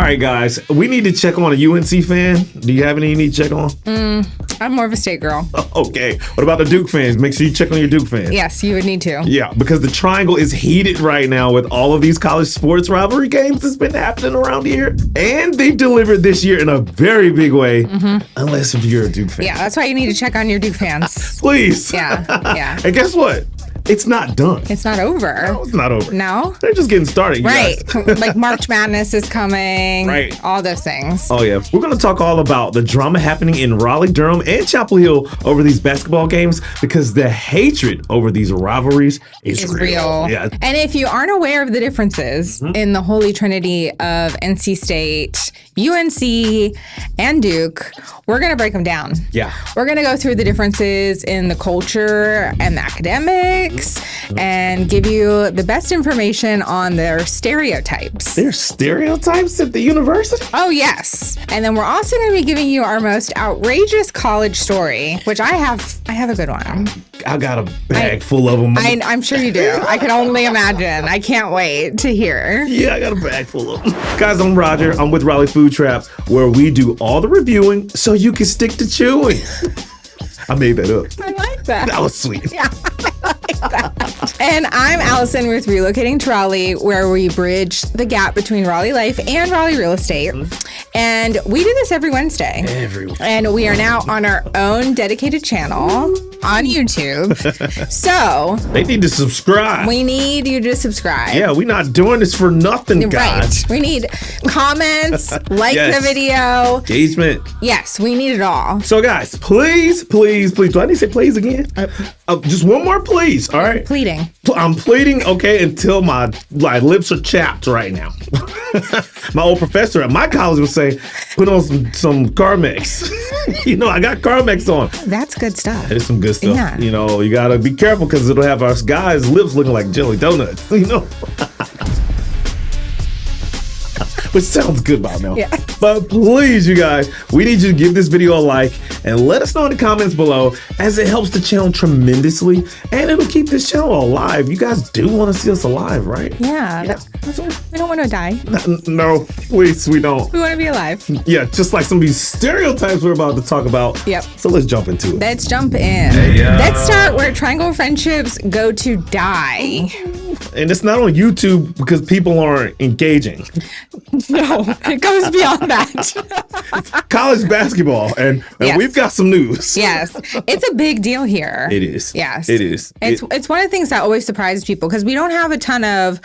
right, guys. We need to check on a UNC fan. Do you have any you need to check on? I'm more of a State girl. Okay. What about the Duke fans? Make sure you check on your Duke fans. Yes, you would need to. Yeah, because the triangle is heated right now with all of these college sports rivalry games that's been happening around here. And they've delivered this year in a very big way, unless if you're a Duke fan. Yeah, that's why you need to check on your Duke fans. Please. Yeah. And guess what? It's not done. It's not over. No, it's not over. No? They're just getting started. Right. Like March Madness is coming. Right. All those things. Oh, yeah. We're going to talk all about the drama happening in Raleigh, Durham, and Chapel Hill over these basketball games because the hatred over these rivalries is real. Yeah. And if you aren't aware of the differences in the holy trinity of NC State, UNC, and Duke, we're going to break them down. Yeah. We're going to go through the differences in the culture and the academics and give you the best information on their stereotypes. There's stereotypes at the university? Oh, yes. And then we're also going to be giving you our most outrageous college story, which I have a good one. I got a bag full of them. I'm sure you do. I can only imagine. I can't wait to hear. Yeah, I got a bag full of them. Guys, I'm Roger. I'm with Raleigh Food Traps, where we do all the reviewing so you can stick to chewing. I made that up. I like that. That was sweet. Yeah, I like that. And I'm Alison with Relocating to Raleigh, where we bridge the gap between Raleigh life and Raleigh real estate. And we do this every Wednesday. And we are now on our own dedicated channel on YouTube. So they need to subscribe. We need you to subscribe. Yeah, we're not doing this for nothing, guys. Right. We need comments, like Yes. the video. Engagement. Yes, we need it all. So, guys, please. Do I need to say please again? Just one more please, all right? Pleading. I'm pleading, okay, until my lips are chapped right now. My old professor at my college would say, put on some Carmex. I got Carmex on. That's good stuff. There's some good stuff. Yeah. You got to be careful because it'll have us guys' lips looking like jelly donuts, Which sounds good by now. Yeah. But please, you guys, we need you to give this video a like and let us know in the comments below, as it helps the channel tremendously and it'll keep this channel alive. You guys do want to see us alive, right? Yeah. We don't want to die. No, please, we don't. We want to be alive. Yeah, just like some of these stereotypes we're about to talk about. Yep. So let's jump into it. Let's jump in. Let's start where triangle friendships go to die. And it's not on YouTube because people aren't engaging. No, it goes beyond that. College basketball, and Yes. we've got some news. Yes, it's a big deal here. It is. Yes, it is. It's one of the things that always surprises people because we don't have a ton of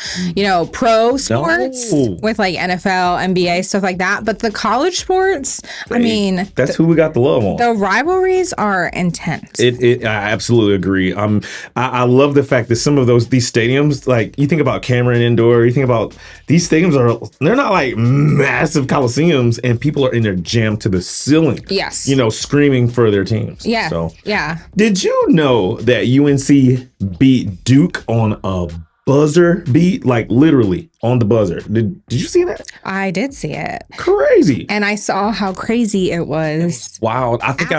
pro sports with like NFL, NBA, stuff like that. But the college sports, That's who we got the love on. The rivalries are intense. I absolutely agree. I love the fact that some of these stadiums, like you think about Cameron Indoor, you think about these stadiums they're not like massive coliseums, and people are in there jammed to the ceiling. Yes. Screaming for their teams. Yeah. So yeah. Did you know that UNC beat Duke on a buzzer beat, like literally on the buzzer? Did you see that? I did see it. Crazy. And I saw how crazy it was. Wow. I think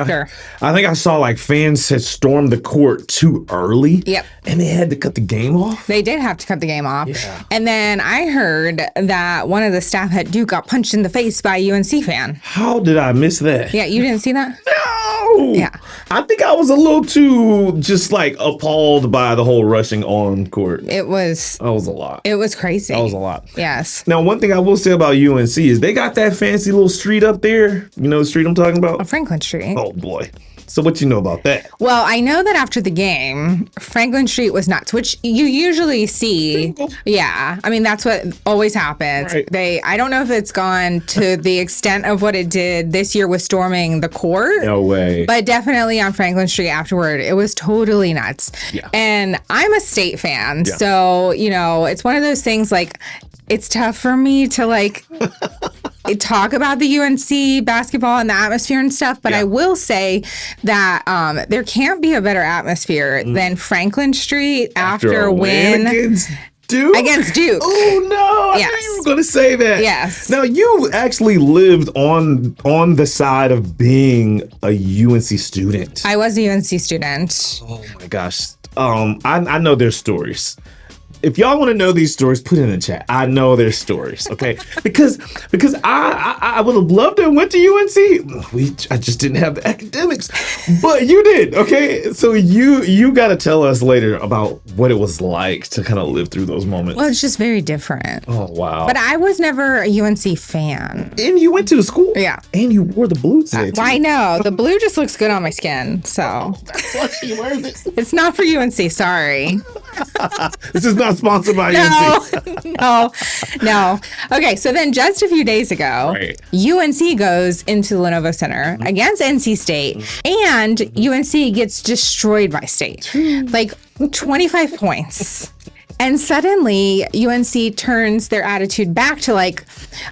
I saw like fans had stormed the court too early. Yep. And they had to cut the game off. They did have to cut the game off. Yeah. And then I heard that one of the staff at Duke got punched in the face by a UNC fan. How did I miss that? Yeah, you didn't see that? No. Yeah. I think I was a little too just like appalled by the whole rushing on court. It was That was a lot. It was crazy. That was a lot. Yes. Now, one thing I will say about UNC is they got that fancy little street up there. You know the street I'm talking about? Franklin Street. Oh, boy. So what you know about that? Well, I know that after the game, Franklin Street was nuts, which you usually see. Yeah. That's what always happens. Right. I don't know if it's gone to the extent of what it did this year with storming the court. No way. But definitely on Franklin Street afterward, it was totally nuts. Yeah. And I'm a State fan. Yeah. So, it's one of those things like, it's tough for me to talk about the UNC basketball and the atmosphere and stuff, but I will say that there can't be a better atmosphere than Franklin Street after a win against Duke. Oh no! I knew you were going to say that. Yes. Now you actually lived on the side of being a UNC student. I was a UNC student. Oh my gosh! I know there's stories. if y'all want to know these stories, put it in the chat. I know there's stories, okay? because I would have loved to have went to UNC. I just didn't have the academics, but you did, okay? So you got to tell us later about what it was like to kind of live through those moments. Well, it's just very different. Oh, wow. But I was never a UNC fan. And you went to the school? Yeah. And you wore the blue today, too. I know. The blue just looks good on my skin, so. That's why she wears it. It's not for UNC, sorry. This is not sponsored by UNC. No. Okay, so then just a few days ago, Right. UNC goes into the Lenovo Center against NC State, and UNC gets destroyed by State. Like 25 points. And suddenly, UNC turns their attitude back to like,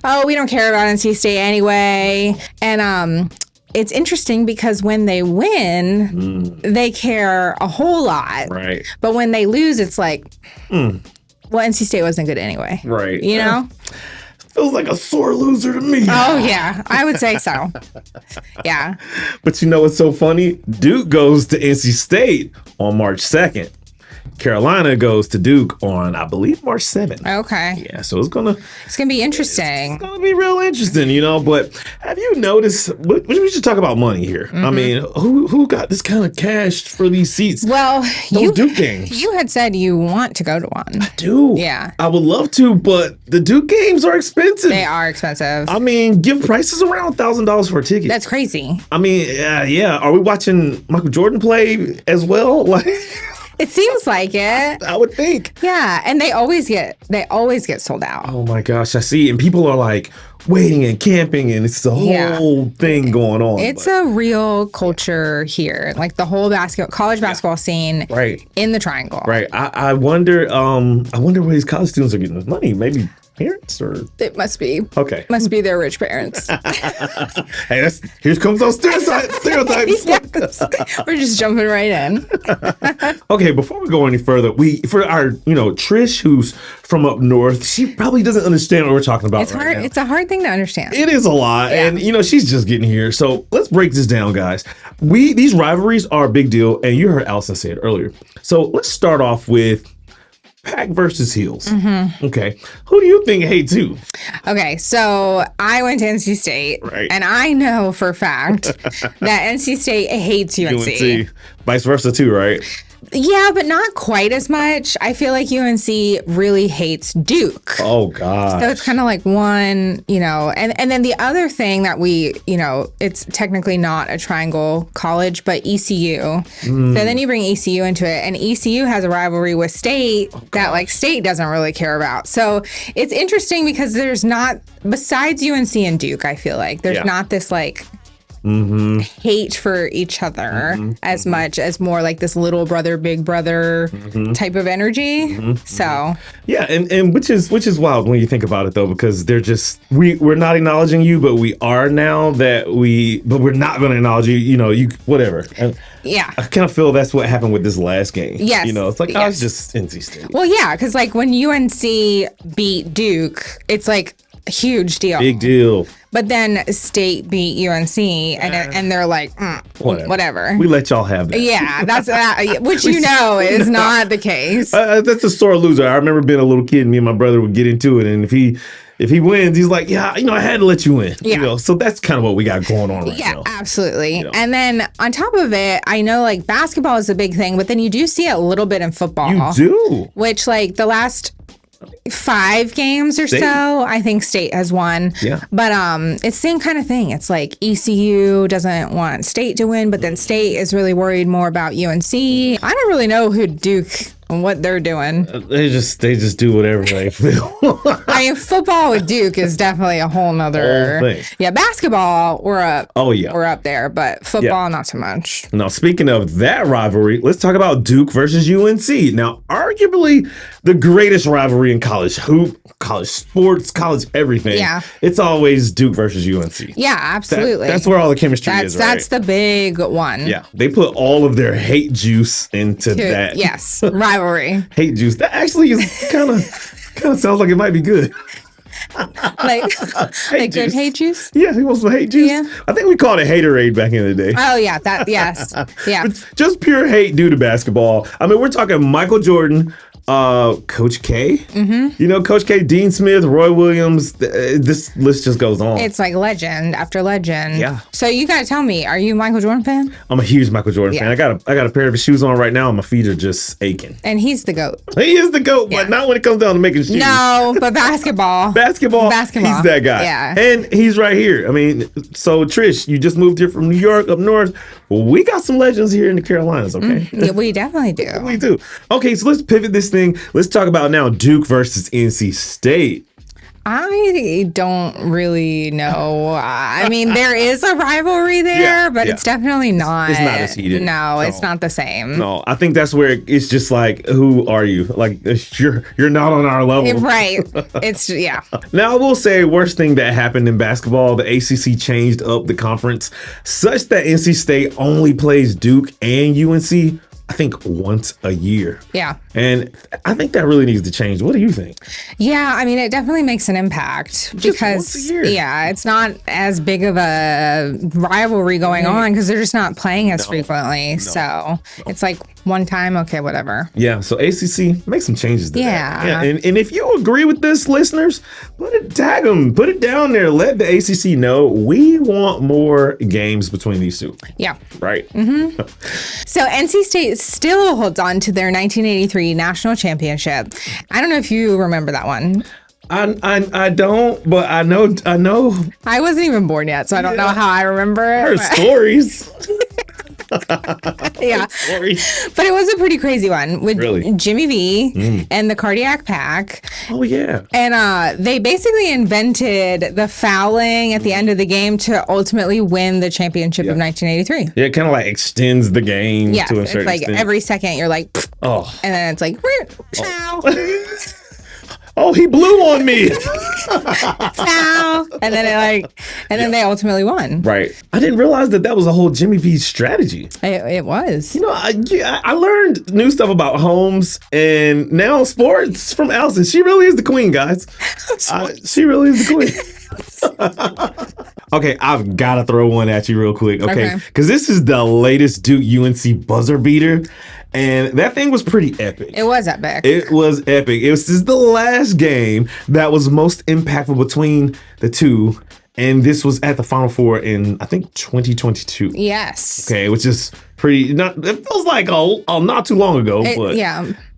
oh, we don't care about NC State anyway. And it's interesting because when they win, they care a whole lot. Right. But when they lose, it's like, well, NC State wasn't good anyway. Right. You know? Feels like a sore loser to me. Oh, yeah. I would say so. Yeah. But you know what's so funny? Duke goes to NC State on March 2nd. Carolina goes to Duke on, I believe, March 7th. Okay. Yeah, so it's gonna be interesting. It's gonna be real interesting, you know. But have you noticed? We should talk about money here. I mean, who got this kind of cash for these seats? Well, Those Duke games. You had said you want to go to one. I do. Yeah. I would love to, but the Duke games are expensive. They are expensive. I mean, give prices around $1,000 for a ticket. That's crazy. I mean, yeah. Are we watching Michael Jordan play as well? Like. It seems like it. I would think. Yeah, and they always get sold out. Oh my gosh, I see. And people are like waiting and camping, and it's the whole thing going on. It's a real culture here, like the whole college basketball scene, right in the Triangle. Right. I wonder. I wonder where these college students are getting this money. Maybe parents or it must be. Okay. Must be their rich parents. Hey, here comes those stereotypes. Yes. We're just jumping right in. Okay, before we go any further, for our Trish, who's from up north, she probably doesn't understand what we're talking about. It's hard. Now. It's a hard thing to understand. It is a lot, Yeah. and she's just getting here. So let's break this down, guys. These rivalries are a big deal, and you heard Alison say it earlier. So let's start off with Pack versus Heels. Okay. Who do you think hates who? Okay, so I went to NC State, Right. and I know for a fact that NC State hates UNC. Vice versa too, right? Yeah, but not quite as much. I feel like UNC really hates Duke. Oh, God. So it's kind of like one, and then the other thing that we, it's technically not a triangle college, but ECU. So then you bring ECU into it, and ECU has a rivalry with State that like State doesn't really care about. So it's interesting because there's not, besides UNC and Duke, I feel like there's not this like hate for each other as much as more like this little brother, big brother type of energy. So yeah, and which is wild when you think about it though, because they're just we're not acknowledging you, but we are now that but we're not going to acknowledge you. You whatever. And yeah, I kind of feel that's what happened with this last game. Yes, it's like yes. it's just NC State. Well, yeah, because like when UNC beat Duke, it's like a huge deal. Big deal. But then State beat UNC, and they're like, whatever. We let y'all have that. Yeah, that's which is not the case. That's a sore loser. I remember being a little kid, and me and my brother would get into it, and if he wins, he's like, yeah, I had to let you win. Yeah. So that's kind of what we got going on right now. Yeah, absolutely. And then on top of it, I know like basketball is a big thing, but then you do see it a little bit in football. You do. Which like the last 5 games or so, I think State has won. Yeah. But it's the same kind of thing. It's like ECU doesn't want State to win, but then State is really worried more about UNC. I don't really know who Duke and what they're doing. They just do whatever they feel. I mean, football with Duke is definitely a whole nother thing. Yeah, basketball, we're up. Oh yeah. We're up there, but football not so much. Now, speaking of that rivalry, let's talk about Duke versus UNC. Now, arguably the greatest rivalry in college hoop, college sports, college everything. Yeah. It's always Duke versus UNC. Yeah, absolutely. That's where all the chemistry is, right? That's the big one. Yeah. They put all of their hate juice into that. Yes. Rivalry. Hate juice. That actually is kind of sounds like it might be good. Like good hate juice? Yeah, he wants some hate juice. Yeah. I think we called it haterade back in the day. Oh yeah, yes. Yeah. Just pure hate due to basketball. I mean, we're talking Michael Jordan, Coach K. You know, Coach K, Dean Smith, Roy Williams. This list just goes on. It's like legend after legend. Yeah. So you gotta tell me, are you a Michael Jordan fan? I'm a huge Michael Jordan fan. I got a pair of his shoes on right now, and my feet are just aching. And he's the GOAT. He is the GOAT, but not when it comes down to making shoes. No, but basketball. Basketball. He's that guy. Yeah. And he's right here. I mean, so Trish, you just moved here from New York up north. Well, we got some legends here in the Carolinas, okay? Yeah, we definitely do. We do. Okay, so let's pivot this thing. Let's talk about now Duke versus NC State. I don't really know. I mean, there is a rivalry there, but it's definitely not. It's not as heated. No, it's not the same. No, I think that's where it's just like, who are you? Like, you're not on our level. Right. It's, Now, I will say, worst thing that happened in basketball, the ACC changed up the conference such that NC State only plays Duke and UNC, I think, once a year. Yeah. And I think that really needs to change. What do you think? Yeah, I mean, it definitely makes an impact because, once a year. It's not as big of a rivalry going on because they're just not playing as frequently. So it's like one time, okay, whatever. Yeah, so ACC, make some changes to that. Yeah. And if you agree with this, listeners, tag them, put it down there. Let the ACC know we want more games between these two. Yeah. Right. So NC State still holds on to their 1983 national championship. I don't know if you remember that one. I don't, but I know. I wasn't even born yet, so I don't know how I remember it. I heard stories. Yeah. But it was a pretty crazy one with Jimmy V and the Cardiac Pack. Oh, yeah. And they basically invented the fouling at the end of the game to ultimately win the championship of 1983. Yeah, it kind of like extends the game to a certain it's like extent. every second you're like, oh. And then it's like, ciao. Oh, he blew on me. Ciao. And then then they ultimately won. Right. I didn't realize that was a whole Jimmy V strategy. It was. You know, I learned new stuff about Holmes and now sports from Alison. She really is the queen, guys. She really is the queen. Okay, I've got to throw one at you real quick. Okay. Because this is the latest Duke UNC buzzer beater. And that thing was pretty epic. It was epic. It was epic. This is the last game that was most impactful between the two. And this was at the Final Four in, I think, 2022. Yes. Okay, which is pretty, it feels like not too long ago, but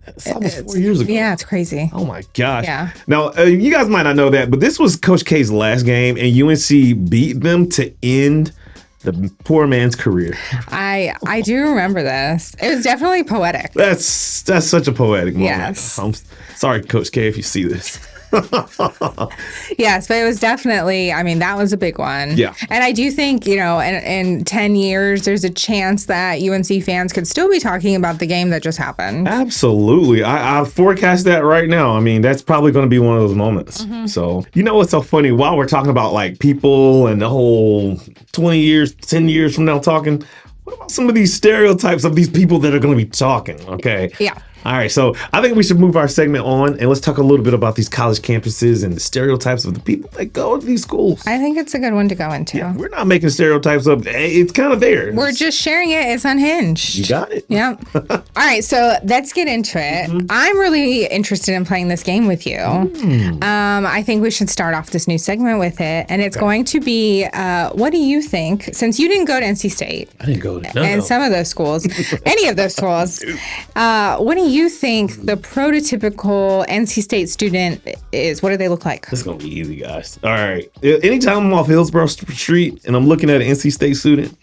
it's almost 4 years ago. Yeah, it's crazy. Oh my gosh. Yeah. Now, you guys might not know that, but this was Coach K's last game, and UNC beat them to end the poor man's career. I do remember this. It was definitely poetic. That's such a poetic moment. Yes. I'm sorry, Coach K, if you see this. Yes, but it was definitely, I mean, that was a big one. Yeah. And I do think, in 10 years, there's a chance that UNC fans could still be talking about the game that just happened. Absolutely. I forecast that right now. I mean, that's probably going to be one of those moments. So, you know what's so funny? While we're talking about like people and the whole 20 years, 10 years from now talking, what about some of these stereotypes of these people that are going to be talking? Okay. Yeah. All right, so I think we should move our segment on and let's talk a little bit about these college campuses and the stereotypes of the people that go to these schools. I think it's a good one to go into. Yeah, we're not making stereotypes up. It's kind of there. We're just sharing it. It's unhinged. You got it. Yeah. All right, so let's get into it. I'm really interested in playing this game with you. I think we should start off this new segment with it, and it's going to be, what do you think, since you didn't go to NC State? I didn't go to none and some of those schools, any of those schools, what do you think the prototypical NC State student is? What do they look like? This is going to be easy, guys. All right. Anytime I'm off Hillsborough Street and I'm looking at an NC State student,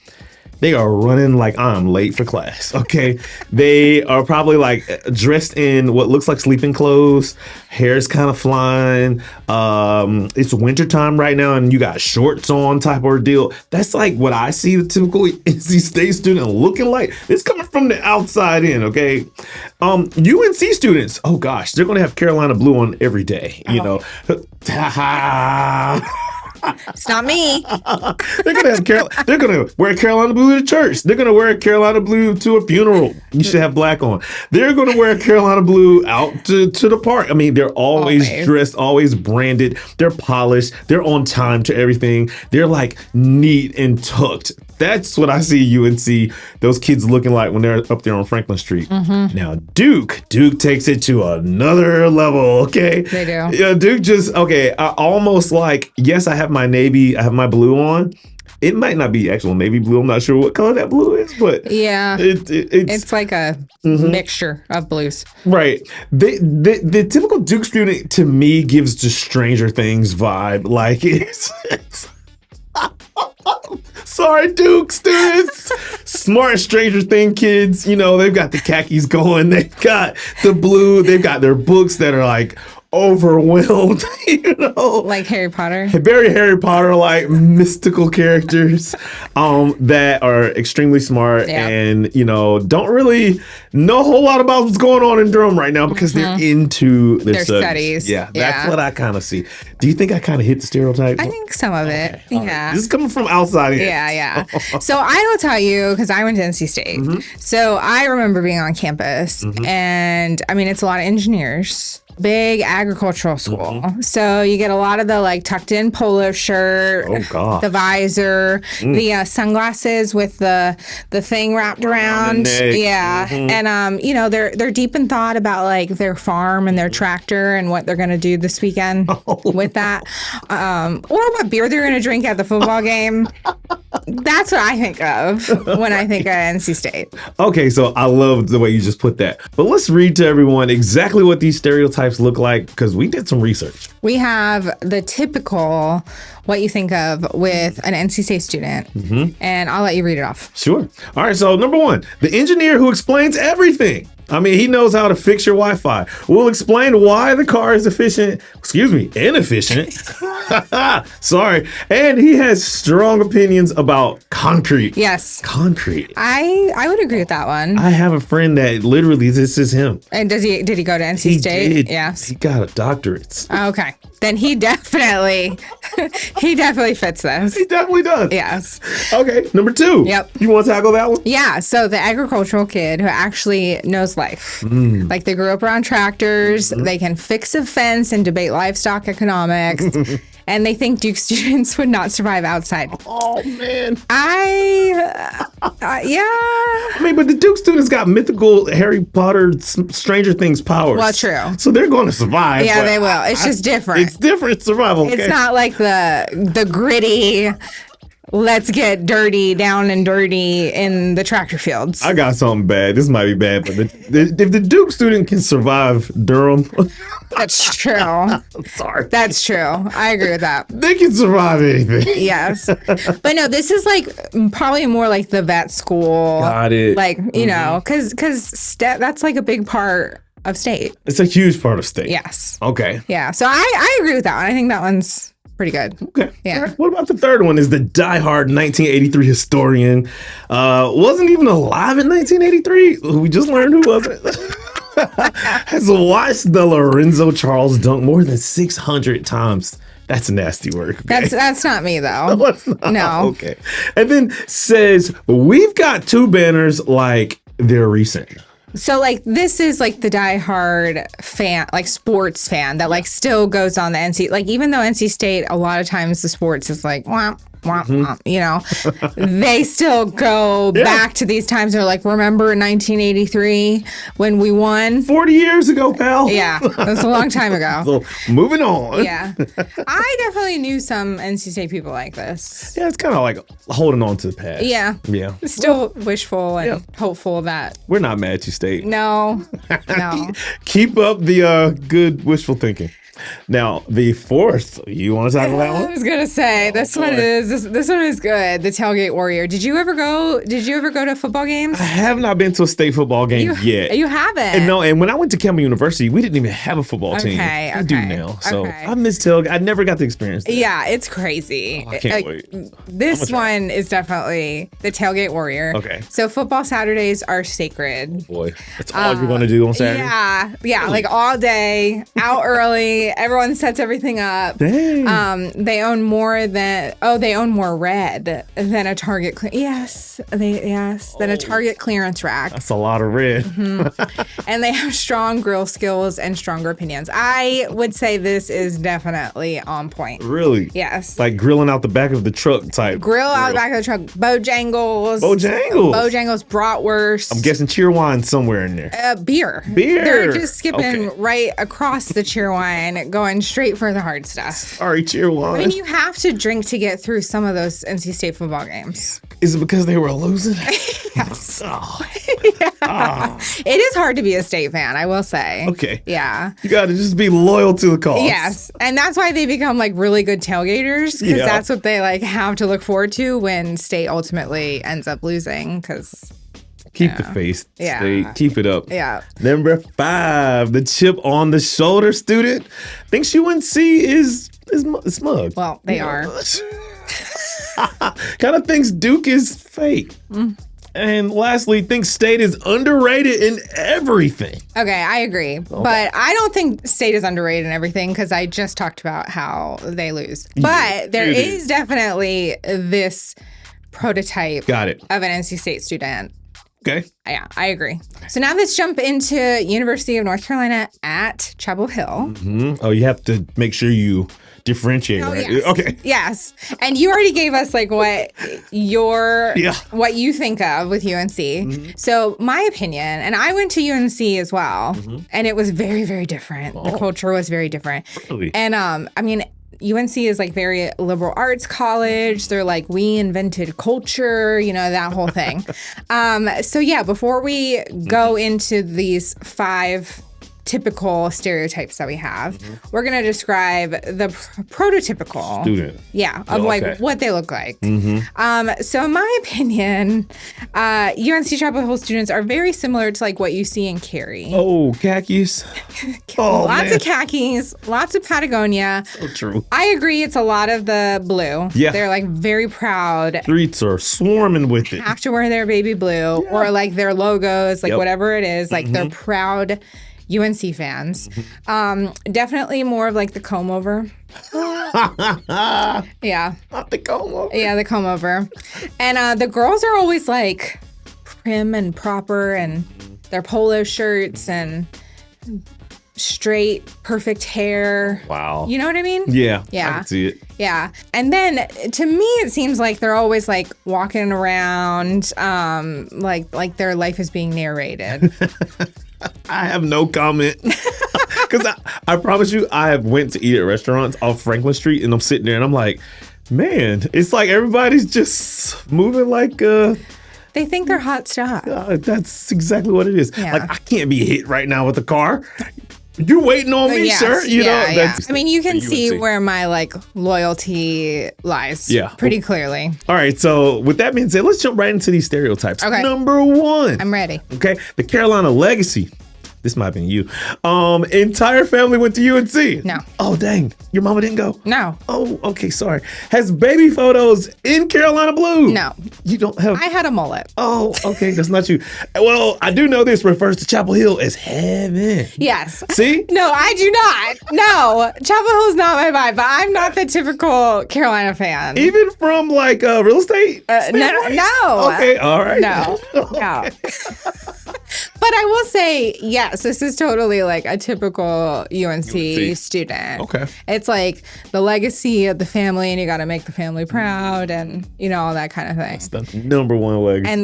they are running like I'm late for class, okay? They are probably like dressed in what looks like sleeping clothes. Hair's kind of flying. It's wintertime right now and you got shorts on type ordeal. That's like what I see the typical NC State student looking like. It's coming from the outside in, okay? UNC students, oh gosh, they're going to have Carolina blue on every day, you know? It's not me. They're gonna wear Carolina blue to church. They're gonna wear Carolina blue to a funeral. You should have black on. They're gonna wear Carolina blue out to the park. I mean, they're always dressed, always branded. They're polished. They're on time to everything. They're like neat and tucked. That's what I see UNC, those kids looking like when they're up there on Franklin Street. Now, Duke takes it to another level, okay? They do. Yeah, Duke just, okay, I almost like, yes, I have my navy, I have my blue on. It might not be actual navy blue. I'm not sure what color that blue is, but yeah, it's like a mixture of blues. Right. The typical Duke student to me gives the Stranger Things vibe. Like it's sorry, Duke students. Smart Stranger Thing kids. You know, they've got the khakis going. They've got the blue. They've got their books that are like overwhelmed, you know, like Harry Potter, very Harry Potter like mystical characters that are extremely smart and, you know, don't really know a whole lot about what's going on in Durham right now because they're into their studies. Yeah, that's what I kind of see. Do you think I kind of hit the stereotype? I think some of it. Yeah. Right. This is coming from outside here. Yeah. So I will tell you, because I went to NC State. So I remember being on campus and I mean, it's a lot of engineers. Big agricultural school. So you get a lot of the like tucked in polo shirt, the visor, the sunglasses with the thing wrapped around. Yeah. And you know, they're deep in thought about like their farm and their tractor and what they're gonna do this weekend with that. Or what beer they're gonna drink at the football game. That's what I think of when I think of NC State. Okay, so I love the way you just put that. But let's read to everyone exactly what these stereotypes look like because we did some research. We have the typical, what you think of with an NC State student, and I'll let you read it off. Sure. All right, so number one, the engineer who explains everything. I mean, he knows how to fix your Wi-Fi. We'll explain why the car is inefficient. Sorry. And he has strong opinions about concrete. Yes. Concrete. I would agree with that one. I have a friend that literally, this is him. And did he go to NC State? Did. Yes. He got a doctorate. Okay. Then he definitely fits this. He definitely does. Yes. Okay. Number two. Yep. You want to tackle that one? Yeah. So the agricultural kid who actually knows life. Like they grew up around tractors. They can fix a fence and debate livestock economics. And they think Duke students would not survive outside. Oh, man. Yeah. I mean, but the Duke students got mythical Harry Potter, Stranger Things powers. Well, true. So they're going to survive. Yeah, they will. It's just different. It's different survival. It's not like the gritty, let's get dirty, down and dirty in the tractor fields. I got something bad. This might be bad, but if the Duke student can survive Durham... That's true. Sorry. That's true. I agree with that. They can survive anything. Yes. But no, this is like probably more like the vet school. Got it. Like, you know, because that's like a big part of state. It's a huge part of state. Yes. Okay. Yeah. So I agree with that one. I think that one's pretty good. Okay. Yeah. Right. What about the third one? Is the diehard 1983 historian. Wasn't even alive in 1983. We just learned who was it. Has watched the Lorenzo Charles dunk more than 600 times. That's nasty work. Okay? That's not me though. No, it's not. No. Okay. And then says we've got two banners like they're recent. So like this is like the diehard fan, like sports fan that like still goes on the NC. Like even though NC State, a lot of times the sports is like womp, womp, womp, you know, they still go back to these times. They're like, remember 1983 when we won? 40 years ago, pal. Yeah, that's a long time ago. So moving on. Yeah, I definitely knew some NC State people like this. Yeah, it's kind of like holding on to the past. Yeah. Yeah. Still wishful and hopeful that. We're not mad at you, State. No. Keep up the good wishful thinking. Now, the fourth, you want to tackle that one? I was gonna say this one is good. The Tailgate Warrior. Did you ever go to football games? I have not been to a state football game yet. You haven't? And when I went to Campbell University, we didn't even have a football team. I do now. So I miss tailgate. I never got the experience that. Yeah, it's crazy. I can't wait. This one is definitely the Tailgate Warrior. Okay. So football Saturdays are sacred. Boy, that's all you're going to do on Saturday? Yeah, like all day, out early. money. Everyone sets everything up. Dang. They own more red than a Target. Than a Target clearance rack. That's a lot of red. And they have strong grill skills and stronger opinions. I would say this is definitely on point. Really? Yes. Like grilling out the back of the truck type. Grill out the back of the truck. Bojangles. Bojangles. Bratwurst. I'm guessing Cheerwine somewhere in there. Beer. They're just skipping right across the Cheerwine, going straight for the hard stuff. Sorry, Cheerwine. I mean, you have to drink to get through some of those NC State football games. Is it because they were losing? Yes. Oh. It is hard to be a State fan, I will say. Okay. Yeah. You got to just be loyal to the cause. Yes. And that's why they become like really good tailgaters, because that's what they like have to look forward to when State ultimately ends up losing, because... Keep the faith. Yeah. State. Keep it up. Yeah. Number 5, the chip on the shoulder student thinks UNC is smug. Well, they are. Kind of thinks Duke is fake. And lastly, thinks State is underrated in everything. Okay, I agree. Okay. But I don't think State is underrated in everything, because I just talked about how they lose. But there is definitely this prototype of an NC State student. Okay. Yeah, I agree. So now let's jump into University of North Carolina at Chapel Hill. Oh, you have to make sure you differentiate, right? Yes. Okay. Yes. And you already gave us like what you think of with UNC. So my opinion, and I went to UNC as well, and it was very, very different. The culture was very different. Really? And I mean, UNC is like very liberal arts college. They're like, we invented culture, that whole thing. So yeah, before we go into these 5 typical stereotypes that we have, we're going to describe the prototypical student. Yeah, of what they look like. So in my opinion, UNC Chapel Hill students are very similar to like what you see in Cary. Oh, khakis. Lots of khakis, lots of Patagonia. So true. I agree, it's a lot of the blue. Yeah. They're like very proud. Streets are swarming with it. Have to wear their baby blue or like their logos, like whatever it is. Like they're proud UNC fans. Definitely more of like the comb over. Yeah. Not the comb over. Yeah, the comb over. And the girls are always like prim and proper, and their polo shirts and straight, perfect hair. Wow. You know what I mean? Yeah. Yeah. I can see it. Yeah. And then to me, it seems like they're always like walking around like their life is being narrated. I have no comment. Because I promise you, I have went to eat at restaurants off Franklin Street, and I'm sitting there and I'm like, man, it's like everybody's just moving like they think they're hot stuff. That's exactly what it is. Yeah. Like, I can't be hit right now with a car. You're waiting on me, sir. You know. That's, I mean, you can see where my like loyalty lies. Yeah. Pretty clearly. All right. So with that being said, let's jump right into these stereotypes. Okay. Number 1. I'm ready. Okay. The Carolina legacy. This might have been you. Entire family went to UNC. No. Oh, dang. Your mama didn't go? No. Oh, okay. Sorry. Has baby photos in Carolina blue? No. You don't have? I had a mullet. Oh, okay. That's not you. Well, I do know this refers to Chapel Hill as heaven. Yes. See? No, I do not. No. Chapel Hill is not my vibe, but I'm not the typical Carolina fan. Even from like real estate? No. Okay. All right. No. No. But I will say, yes, this is totally like a typical UNC student. Okay. It's like the legacy of the family, and you got to make the family proud, and all that kind of thing. That's the number 1 legacy. And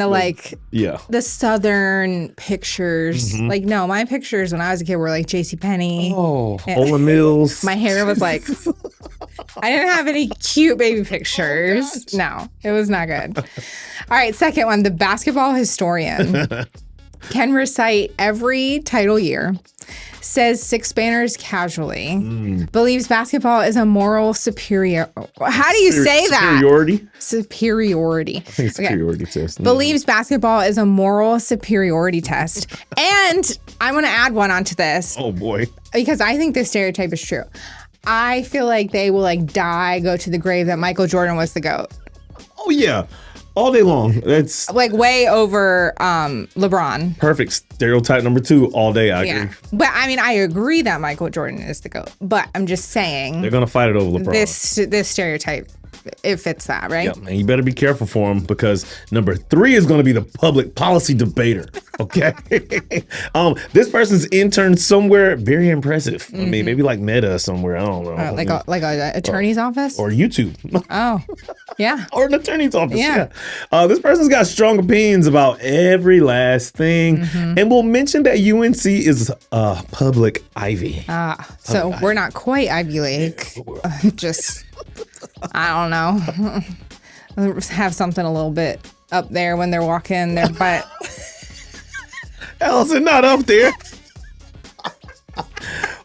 the Southern pictures. Like, no, my pictures when I was a kid were like JCPenney. Oh, Ola Mills. My hair was like, I didn't have any cute baby pictures. No, it was not good. All right, second one, the basketball historian. Can recite every title year, says 6 banners casually, believes basketball is a moral superior. How do you say that? Superiority. I think it's superiority test. Believes basketball is a moral superiority test. And I'm going to add one onto this. Oh, boy. Because I think this stereotype is true. I feel like they will like go to the grave that Michael Jordan was the GOAT. Oh, yeah. all day long. That's like way over LeBron. perfect. Stereotype number 2, all day. I agree. But I mean, I agree that Michael Jordan is the GOAT. But I'm just saying They're gonna fight it over LeBron. This stereotype, it fits that, right? Yep, and you better be careful for him because number 3 is going to be the public policy debater. Okay, this person's interned somewhere very impressive. I mean, maybe like Meta somewhere. I don't know, like a attorney's office or YouTube. Oh, yeah, or an attorney's office. Yeah. This person's got strong opinions about every last thing, and we'll mention that UNC is public Ivy. So we're not quite Ivy League. Just. I don't know. Have something a little bit up there when they're walking their butt. Alison, not up there.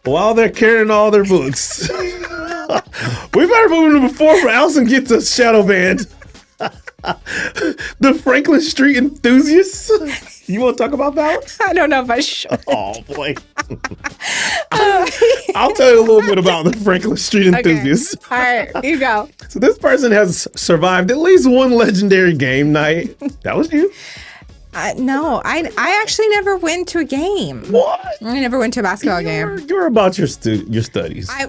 While they're carrying all their books. We better move to before Alison gets a shadow band. The Franklin Street Enthusiasts. You want to talk about that one? I don't know if I should. Oh, boy. I'll tell you a little bit about the Franklin Street Enthusiasts. Okay. All right, you go. So this person has survived at least one legendary game night. That was you. No, I actually never went to a game. What? I never went to a basketball game. You're about your studies. I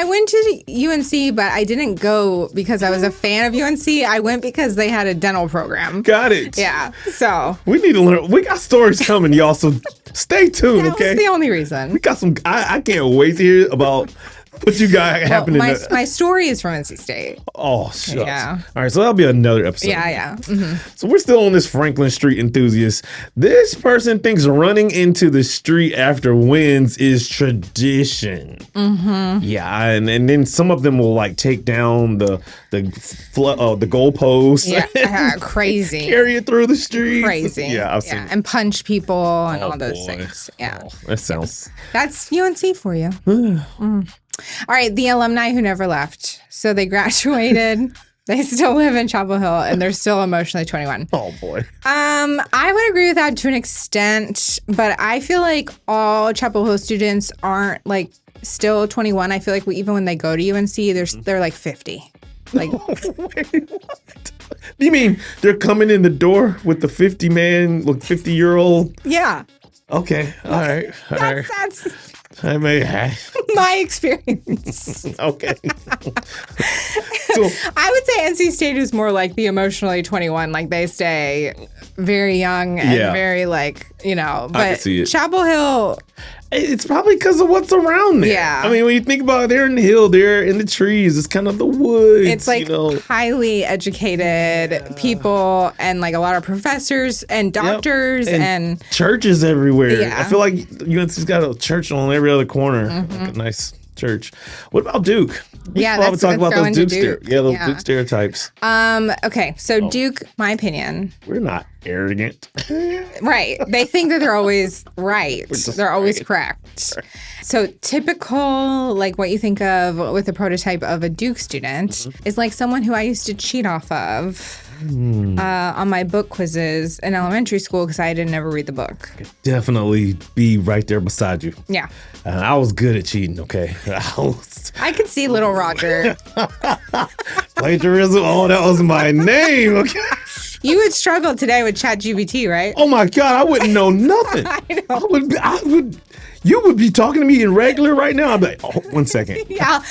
went to UNC, but I didn't go because I was a fan of UNC. I went because they had a dental program. Got it. Yeah. So we need to learn. We got stories coming, y'all. So stay tuned. that was the only reason. We got some. I can't wait to hear about what you got happening. My story is from NC State. Oh, shucks. Yeah. All right, so that'll be another episode. Yeah. Mm-hmm. So we're still on this Franklin Street Enthusiast. This person thinks running into the street after wins is tradition. Mm-hmm. Yeah, and then some of them will like take down the goalposts. Yeah, crazy. Carry it through the street. Crazy. Yeah, I've seen it. And punch people and all those things. Yeah. Oh, that sounds. That's UNC for you. All right, the alumni who never left. So they graduated. They still live in Chapel Hill, and they're still emotionally 21. Oh, boy. I would agree with that to an extent, but I feel like all Chapel Hill students aren't like still 21. I feel like even when they go to UNC, they're like 50. Like, wait, what? You mean they're coming in the door with the 50-year-old? Yeah. Okay. All right. That's I may my experience. Okay. So I would say NC State is more like the emotionally 21. Like they stay very young and very like, but I can see it. Chapel Hill. It's probably because of what's around there. Yeah. I mean, when you think about it, they're in the hill, they're in the trees. It's kind of the woods. It's like highly educated people and like a lot of professors and doctors and churches everywhere. Yeah. I feel like UNC's got a church on every other corner. Like a nice church. What about Duke? We let's talk about those Duke, Duke. Duke stereotypes. Okay, so Duke, my opinion. We're not arrogant. Right. They think that they're always right. They're always correct. So typical, like what you think of with the prototype of a Duke student is like someone who I used to cheat off of on my book quizzes in elementary school because I didn't ever read the book. Definitely be right there beside you. Yeah. I was good at cheating, okay? I could see Little Roger. Plagiarism, that was my name, okay? You would struggle today with ChatGPT, right? Oh my God, I wouldn't know nothing. I know. I would. You would be talking to me in regular right now. I'd be like, 1 second. Yeah.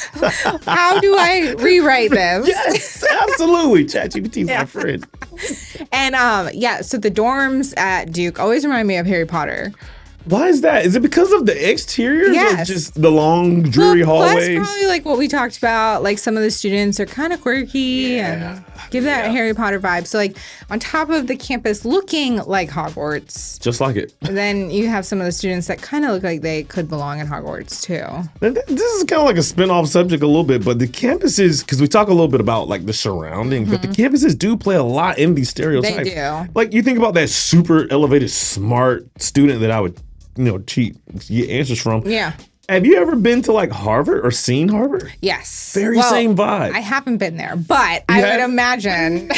How do I rewrite this? Yes, absolutely. ChatGPT's my friend. And so the dorms at Duke always remind me of Harry Potter. Why is that? Is it because of the exteriors or just the long, dreary hallways? That's probably like what we talked about. Like some of the students are kind of quirky and give that Harry Potter vibe. So like on top of the campus looking like Hogwarts. Just like it. Then you have some of the students that kind of look like they could belong in Hogwarts too. This is kind of like a spin-off subject a little bit, but the campuses, because we talk a little bit about like the surrounding, but the campuses do play a lot in these stereotypes. They do. Like you think about that super elevated, smart student that I would cheat get answers from. Yeah. Have you ever been to like Harvard or seen Harvard? Yes. Very same vibe. I haven't been there, but I would imagine.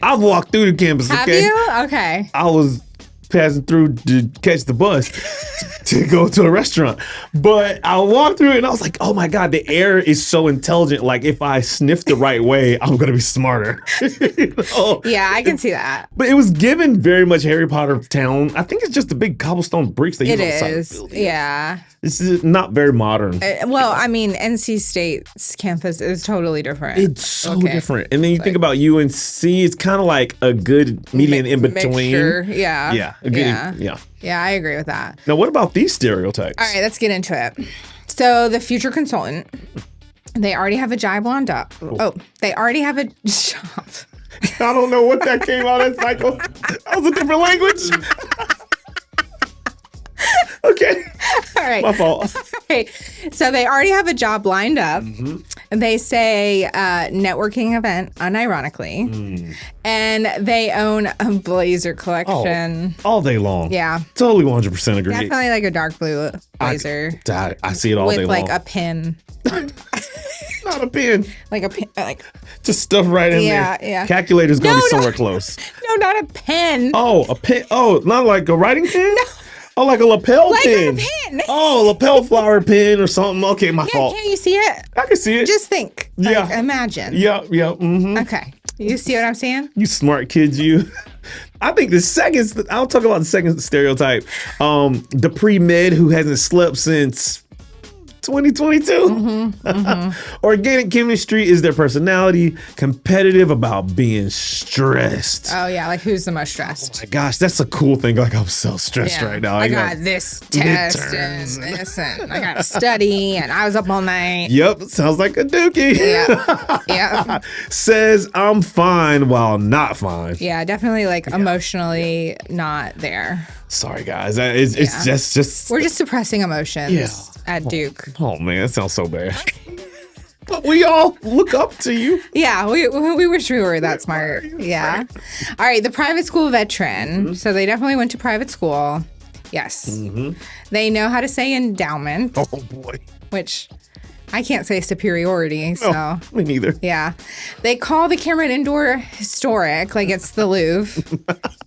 I've walked through the campus. Have you? Okay. I was passing through to catch the bus. to go to a restaurant. But I walked through it and I was like, oh my God, the air is so intelligent. Like if I sniff the right way, I'm going to be smarter. You know? Yeah, I can see that. But it was given very much Harry Potter town. I think it's just the big cobblestone bricks they use It on the side of the is. building. Yeah. This is not very modern. Well, I mean, NC State's campus is totally different. It's so different. And then you think about UNC, it's kind of like a good median in between. Mixture. Yeah. Yeah. Yeah, I agree with that. Now, what about these stereotypes? All right, let's get into it. So the future consultant, they already have a job lined up. Oh, they already have a job. I don't know what that came out as, Michael. That was a different language. Okay. All right. My fault. Okay. So they already have a job lined up. And they say networking event, unironically. And they own a blazer collection. All day long. Yeah. Totally 100% agree. Definitely like a dark blue blazer. I see it all day long. With like a pin. Not a pin. Like a pin. Like, just stuff right in there. Yeah. Calculator's going to be somewhere close. No, not a pen. Oh, a pen. Oh, not like a writing pen? No. Oh, like a lapel pin. Like a pin. Oh, lapel flower pin or something. Okay, my fault. Can you see it? I can see it. Just think. Like, imagine. Yeah. Mm-hmm. Okay. You see what I'm saying? You smart kids, you. I think I'll talk about the second stereotype. The pre-med who hasn't slept since 2022. Organic chemistry is their personality, competitive about being stressed. Oh yeah, like who's the most stressed? Oh my gosh, that's a cool thing. Like I'm so stressed right now. I got this test and this and I got to study and I was up all night. Yep, sounds like a dookie. Yeah. Says I'm fine while not fine. Yeah, definitely like emotionally not there. Sorry guys, it's just we're just suppressing emotions at Duke. Oh man, that sounds so bad. But we all look up to you. Yeah, we wish we were that smart. Yeah. Right. All right, the private school veteran. So they definitely went to private school. Yes. They know how to say endowment. Oh boy. Which I can't say superiority, so. No, me neither. Yeah. They call the Cameron Indoor historic, like it's the Louvre.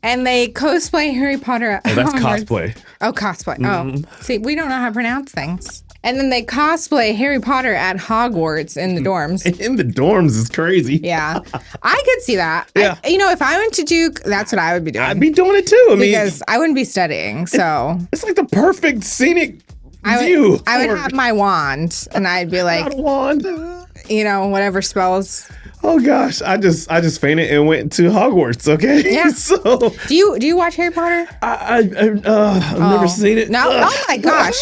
And they cosplay Harry Potter. Oh, that's cosplay. Oh, cosplay. Oh, see, we don't know how to pronounce things. And then they cosplay Harry Potter at Hogwarts in the dorms. In the dorms is crazy. Yeah. I could see that. Yeah. If I went to Duke, that's what I would be doing. I'd be doing it too. Because I wouldn't be studying, so. It's like the perfect scenic view. I would have my wand, and I'd be like, not a wand. Whatever spells. Oh gosh, I just fainted and went to Hogwarts. Okay, yeah. So do you watch Harry Potter? I've never seen it. No, oh my gosh,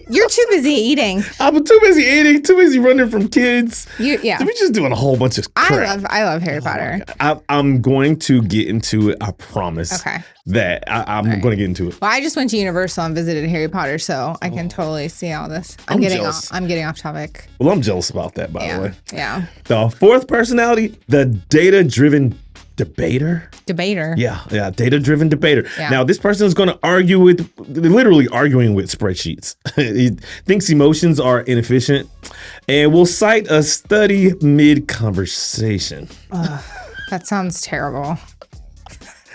you're too busy eating. I'm too busy eating, too busy running from kids. We're just doing a whole bunch of crap. I love Harry Potter. I'm going to get into it. I promise. Okay. That I'm going to get into it. Well, I just went to Universal and visited Harry Potter, so I can totally see all this. I'm getting off topic. Well, I'm jealous about that, by the way. Yeah. The fourth personality, the data-driven debater. Yeah, data-driven debater. Yeah. Now, this person is going to literally arguing with spreadsheets. He thinks emotions are inefficient and will cite a study mid-conversation. That sounds terrible.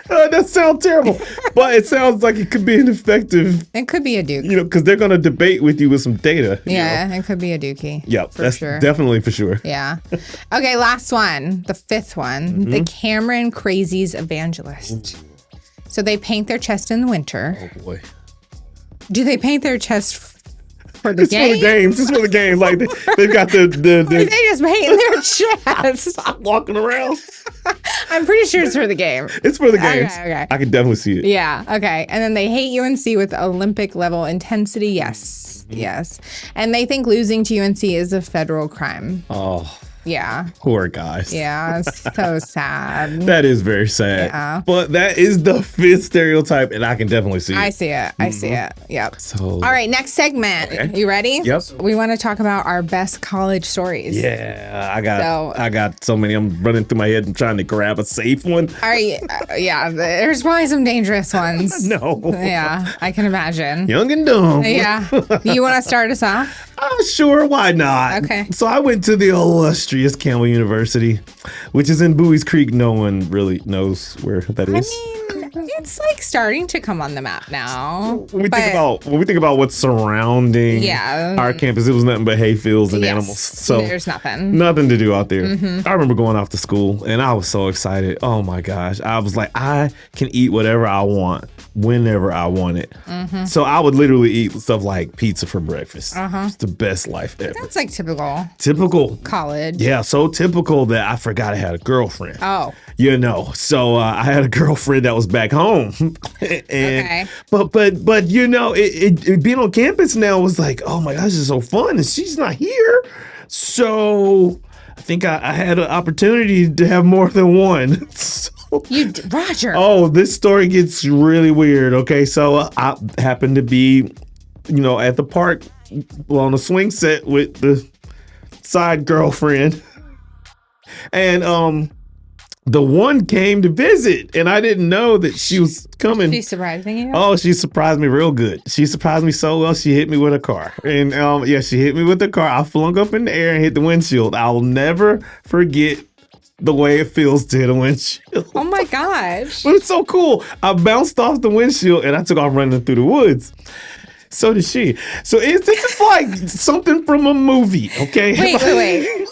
That sounds terrible, but it sounds like it could be ineffective. It could be a Duke. Because they're going to debate with you with some data. Yeah, it could be a Dookie. Yeah, that's sure. Definitely for sure. Yeah. Okay, last one, the fifth one, the Cameron Crazies Evangelist. So they paint their chest in the winter. Oh boy. Do they paint their chest for the game? For the games. It's for the game. Like they've got the they just paint their chest. Stop walking around. I'm pretty sure it's for the game. It's for the games. Okay. I can definitely see it. Yeah. Okay. And then they hate UNC with Olympic level intensity. Yes. Yes. And they think losing to UNC is a federal crime. Oh. Yeah. Poor guys. Yeah. It's so sad. That is very sad. Yeah. But that is the fifth stereotype, and I can definitely see it. I see it. I see it. Yep. So, all right. Next segment. Okay. You ready? Yep. We want to talk about our best college stories. Yeah. I got so many. I'm running through my head and trying to grab a safe one. All right. Yeah. There's probably some dangerous ones. No. Yeah. I can imagine. Young and dumb. Yeah. You want to start us off? Sure, why not? Okay. So I went to the illustrious Campbell University, which is in Bowie's Creek. No one really knows where that is. I mean, it's like starting to come on the map now. When we think about what's surrounding our campus, it was nothing but hay fields and animals. So there's nothing to do out there. I remember going off to school and I was so excited. Oh my gosh. I was like, I can eat whatever I want whenever I want it. So I would literally eat stuff like pizza for breakfast. It's the best life ever. That's like typical college. Yeah, so typical that I forgot I had a girlfriend. Oh, so I had a girlfriend that was back home. And but it being on campus now was like, oh my gosh, this is so fun, and she's not here. So I think I had an opportunity to have more than one. Roger. Oh, this story gets really weird. Okay, so I happened to be, at the park on a swing set with the side girlfriend, and the one came to visit, and I didn't know that she was coming. She's surprising you? Oh, she surprised me real good. She surprised me so well, she hit me with a car. And she hit me with the car. I flung up in the air and hit the windshield. I'll never forget the way it feels to hit a windshield. Oh my gosh. But it's so cool. I bounced off the windshield and I took off running through the woods. So did she. So this is like something from a movie, okay? Wait.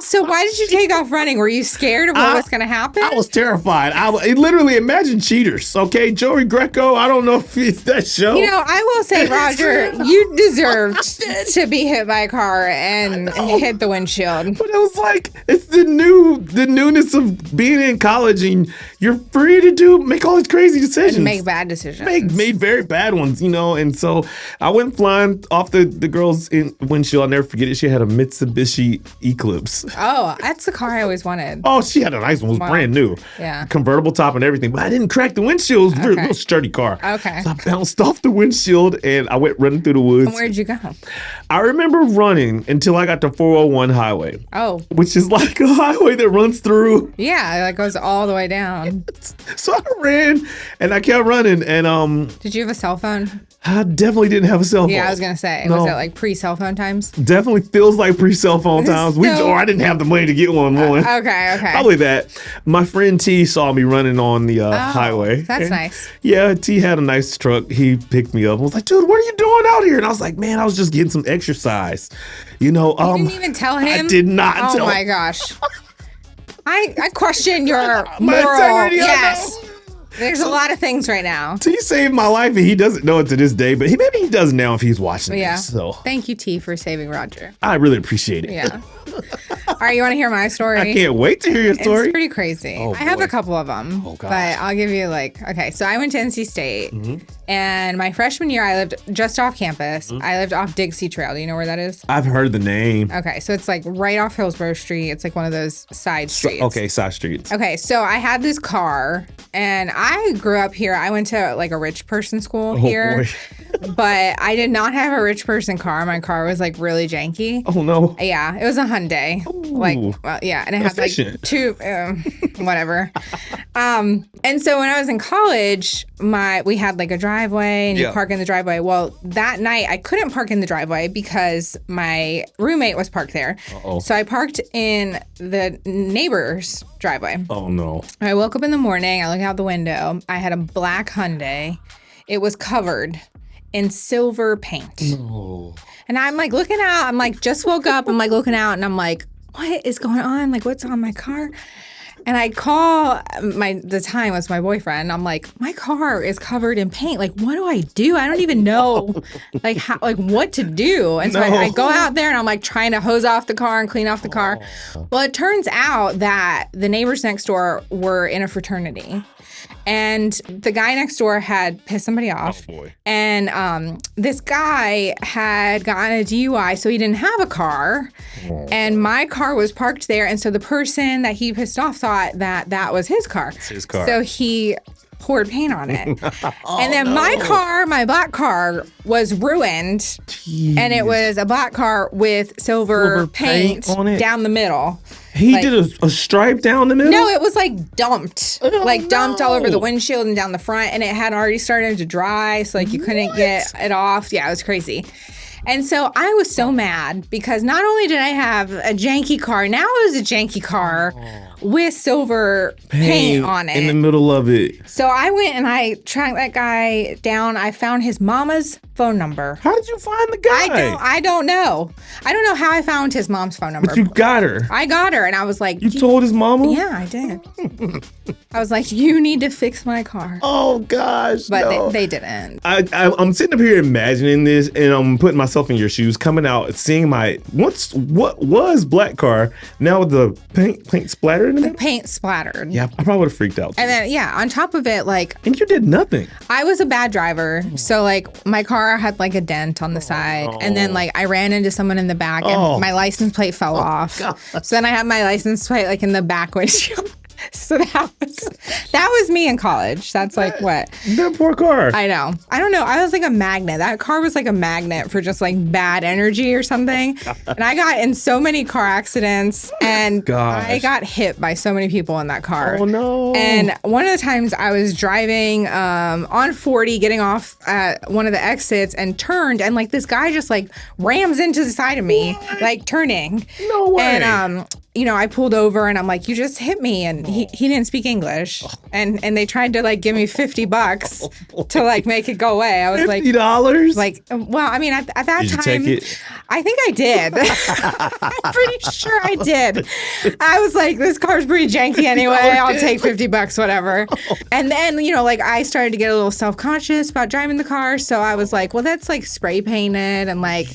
So why did you take off running? Were you scared of what was going to happen? I was terrified. I literally imagine Cheaters, okay? Joey Greco, I don't know if it's that show. I will say, Roger, you deserved to be hit by a car and hit the windshield. But it was like, it's the newness of being in college, and you're free to make all these crazy decisions. And make bad decisions. Made very bad ones, and so I went flying off the girl's windshield. I'll never forget it. She had a Mitsubishi Eclipse. Oh, that's the car I always wanted. Oh, she had a nice one. It was brand new. Yeah. Convertible top and everything. But I didn't crack the windshield. It was a real sturdy car. Okay. So I bounced off the windshield and I went running through the woods. And where'd you go? I remember running until I got to 401 highway. Oh. Which is like a highway that runs through. Yeah, it goes all the way down. So I ran and I kept running and Did you have a cell phone? I definitely didn't have a cell phone. Yeah, I was gonna say. No. Was it like pre-cell phone times? Definitely feels like pre-cell phone times. Or I didn't have the money to get one. Okay. Probably that. My friend T saw me running on the highway. That's nice. Yeah, T had a nice truck. He picked me up. I was like, dude, what are you doing out here? And I was like, man, I was just getting some exercise. You didn't even tell him? I did not tell him. Oh my gosh. I question your my moral. integrity. Yes. There's a lot of things right now. T saved my life, and he doesn't know it to this day, but maybe he does now if he's watching this. So thank you, T, for saving Roger. I really appreciate it. Yeah. All right, you want to hear my story? I can't wait to hear your story. It's pretty crazy. I have a couple of them, but I'll give you so I went to NC State, and my freshman year, I lived just off campus. I lived off Dixie Trail. Do you know where that is? I've heard the name. Okay, so it's like right off Hillsborough Street. It's like one of those side streets. Okay, side streets. Okay, so I had this car, and I grew up here. I went to like a rich person school here, but I did not have a rich person car. My car was like really janky. Oh no. Yeah, it was a Hyundai. And it had efficient. Like two, whatever. And so when I was in college, we had like a driveway, and you park in the driveway. Well, that night I couldn't park in the driveway because my roommate was parked there. So I parked in the neighbor's driveway. Oh no. I woke up in the morning. I look out the window. I had a black Hyundai. It was covered in silver paint. No. And I'm like looking out. I'm like, just woke up. I'm like looking out, and I'm like, what is going on? Like, what's on my car? And I call the time was my boyfriend. I'm like, my car is covered in paint. Like, what do I do? I don't even know what to do. And so I go out there and I'm like trying to hose off the car and clean off the car. Well, it turns out that the neighbors next door were in a fraternity. And the guy next door had pissed somebody off. Oh, boy. And this guy had gotten a DUI, so he didn't have a car. Oh. And my car was parked there. And so the person that he pissed off thought that was his car. It's his car. So he poured paint on it. And then my black car was ruined. Jeez. And it was a black car with silver paint on it down the middle. He did a stripe down the middle? No, it was dumped. Dumped all over the windshield and down the front. And it had already started to dry. So you couldn't get it off. Yeah, it was crazy. And so I was so mad because not only did I have a janky car, now it was a janky car with silver paint on it. In the middle of it. So I went and I tracked that guy down. I found his mama's phone number. How did you find the guy? I don't know. I don't know how I found his mom's phone number. But you got her. I got her, and I was like, You told his mama? Yeah, I did. I was like, you need to fix my car. Oh, gosh. But no. they didn't. I'm sitting up here imagining this, and I'm putting myself in your shoes, coming out, seeing what was black car, now with the paint splattered in it. The paint splattered. Yeah, I probably would have freaked out. And then, yeah, on top of it, like... And you did nothing. I was a bad driver. So, like, my car had, like, a dent on the side. And then, like, I ran into someone in the back, and my license plate fell off. God. So then I had my license plate, like, in the back windshield. So that was me in college. That's like what? That poor car. I know. I don't know. I was like a magnet. That car was like a magnet for just like bad energy or something. And I got in so many car accidents, and I got hit by so many people in that car. Oh no. And one of the times I was driving on 40, getting off at one of the exits, and turned, and like this guy just like rams into the side of me, like turning. No way. And you know, I pulled over and I'm like, you just hit me. And he didn't speak English. And they tried to like give me $50 to like make it go away. I was like, $50? Like, well, I mean, at that time, you take it? I think I did. I'm pretty sure I did. I was like, this car's pretty janky anyway. I'll take $50, whatever. And then, you know, like I started to get a little self-conscious about driving the car. So I was like, well, that's like spray painted and like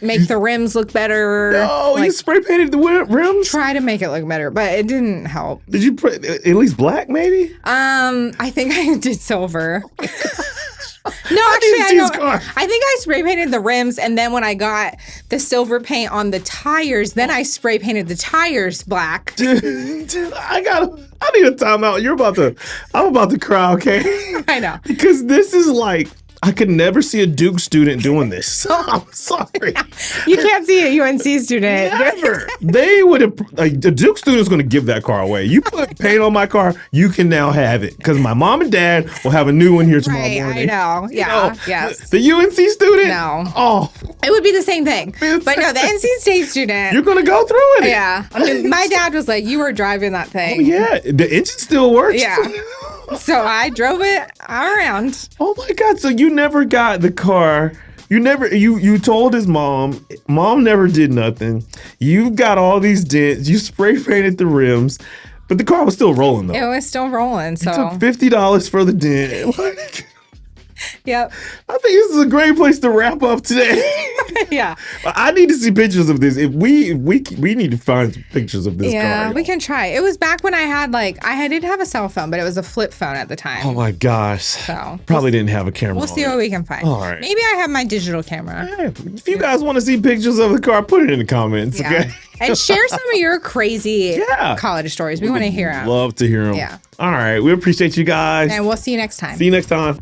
make the rims look better. No, like, you spray painted the rims? Try to make it look better, but it didn't help. Did you put at least black, maybe? I think I did silver. No, actually, I don't. I think I spray painted the rims, and then when I got the silver paint on the tires, then I spray painted the tires black. Dude, I need a timeout. I'm about to cry, okay? I know. Because this is like, I could never see a Duke student doing this. I'm sorry. You can't see a UNC student. Never. They would have, like, the Duke student's going to give that car away. You put paint on my car, you can now have it. Because my mom and dad will have a new one here tomorrow morning. I know. Yeah. Yes. The UNC student? No. Oh. It would be the same thing. But no, the NC State student. You're going to go through it. Yeah. I mean, my dad was like, you were driving that thing. Oh, yeah. The engine still works. Yeah. So I drove it around. Oh my God. So you never got the car. You told his mom. Mom never did nothing. You got all these dents. You spray painted the rims. But the car was still rolling though. It was still rolling. So you took $50 for the dent. Yep. I think this is a great place to wrap up today. Yeah. I need to see pictures of this. If we need to find some pictures of this car. Yeah, we can try. It was back when I did have a cell phone, but it was a flip phone at the time. Oh my gosh. So probably didn't have a camera. We'll see what we can find. All right. Maybe I have my digital camera. Yeah. If you guys want to see pictures of the car, put it in the comments. Yeah. Okay. And share some of your crazy college stories. We want to hear them. Love to hear them. Yeah. All right. We appreciate you guys. And we'll see you next time. See you next time.